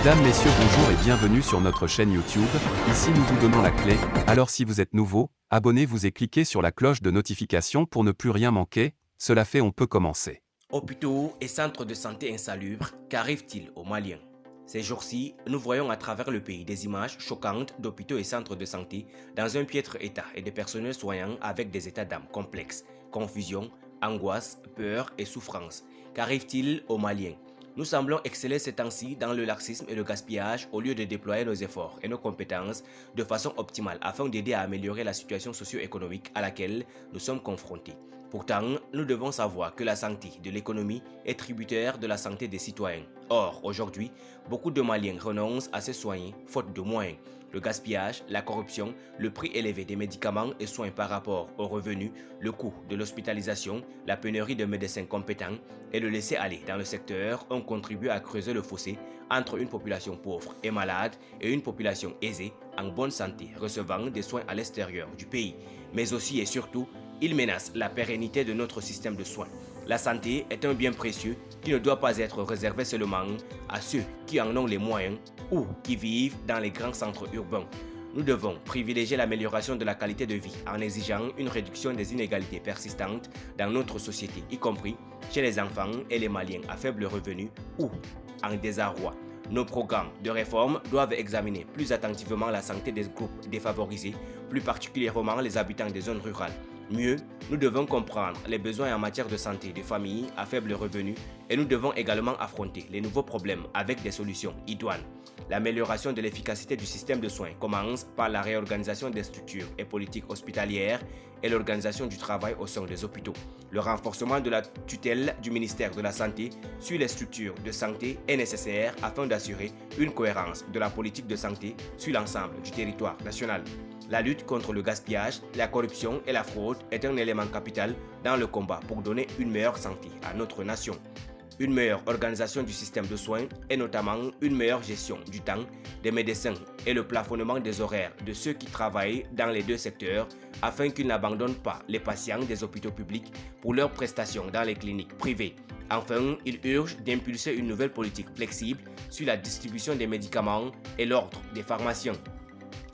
Mesdames, Messieurs, bonjour et bienvenue sur notre chaîne YouTube. Ici nous vous donnons la clé, alors si vous êtes nouveau, abonnez-vous et cliquez sur la cloche de notification pour ne plus rien manquer. Cela fait, on peut commencer. Hôpitaux et centres de santé insalubres, qu'arrive-t-il aux Maliens? Ces jours-ci, nous voyons à travers le pays des images choquantes d'hôpitaux et centres de santé dans un piètre état et de personnels soignants avec des états d'âme complexes, confusion, angoisse, peur et souffrance. Qu'arrive-t-il aux Maliens? Nous semblons exceller ces temps-ci dans le laxisme et le gaspillage au lieu de déployer nos efforts et nos compétences de façon optimale afin d'aider à améliorer la situation socio-économique à laquelle nous sommes confrontés. Pourtant, nous devons savoir que la santé de l'économie est tributaire de la santé des citoyens. Or, aujourd'hui, beaucoup de Maliens renoncent à se soigner faute de moyens. Le gaspillage, la corruption, le prix élevé des médicaments et soins par rapport aux revenus, le coût de l'hospitalisation, la pénurie de médecins compétents et le laisser-aller dans le secteur ont contribué à creuser le fossé entre une population pauvre et malade et une population aisée en bonne santé recevant des soins à l'extérieur du pays. Mais aussi et surtout, il menace la pérennité de notre système de soins. La santé est un bien précieux qui ne doit pas être réservé seulement à ceux qui en ont les moyens ou qui vivent dans les grands centres urbains. Nous devons privilégier l'amélioration de la qualité de vie en exigeant une réduction des inégalités persistantes dans notre société, y compris chez les enfants et les Maliens à faible revenu ou en désarroi. Nos programmes de réforme doivent examiner plus attentivement la santé des groupes défavorisés, plus particulièrement les habitants des zones rurales. Mieux, nous devons comprendre les besoins en matière de santé des familles à faible revenu et nous devons également affronter les nouveaux problèmes avec des solutions idoines. L'amélioration de l'efficacité du système de soins commence par la réorganisation des structures et politiques hospitalières et l'organisation du travail au sein des hôpitaux. Le renforcement de la tutelle du ministère de la Santé sur les structures de santé est nécessaire afin d'assurer une cohérence de la politique de santé sur l'ensemble du territoire national. La lutte contre le gaspillage, la corruption et la fraude est un élément capital dans le combat pour donner une meilleure santé à notre nation. Une meilleure organisation du système de soins et notamment une meilleure gestion du temps des médecins et le plafonnement des horaires de ceux qui travaillent dans les deux secteurs afin qu'ils n'abandonnent pas les patients des hôpitaux publics pour leurs prestations dans les cliniques privées. Enfin, il urge d'impulser une nouvelle politique flexible sur la distribution des médicaments et l'ordre des pharmaciens.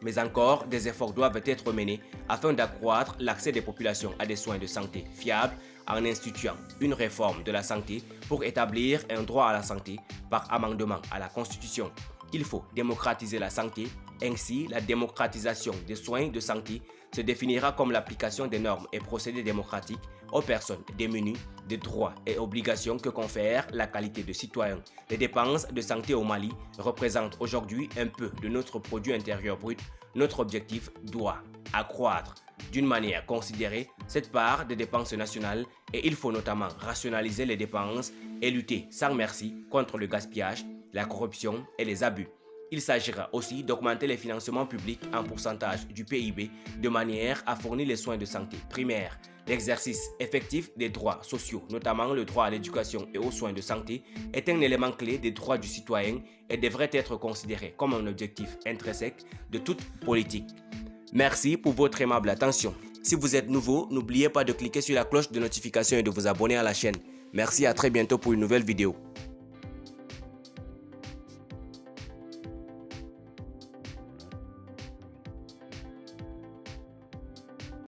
Mais encore, des efforts doivent être menés afin d'accroître l'accès des populations à des soins de santé fiables en instituant une réforme de la santé pour établir un droit à la santé par amendement à la Constitution. Il faut démocratiser la santé. Ainsi, la démocratisation des soins de santé se définira comme l'application des normes et procédés démocratiques aux personnes démunies des droits et obligations que confère la qualité de citoyen. Les dépenses de santé au Mali représentent aujourd'hui un peu de notre produit intérieur brut. Notre objectif doit accroître d'une manière considérée cette part des dépenses nationales et il faut notamment rationaliser les dépenses et lutter sans merci contre le gaspillage, la corruption et les abus. Il s'agira aussi d'augmenter les financements publics en pourcentage du PIB de manière à fournir les soins de santé primaires. L'exercice effectif des droits sociaux, notamment le droit à l'éducation et aux soins de santé, est un élément clé des droits du citoyen et devrait être considéré comme un objectif intrinsèque de toute politique. Merci pour votre aimable attention. Si vous êtes nouveau, n'oubliez pas de cliquer sur la cloche de notification et de vous abonner à la chaîne. Merci, à très bientôt pour une nouvelle vidéo.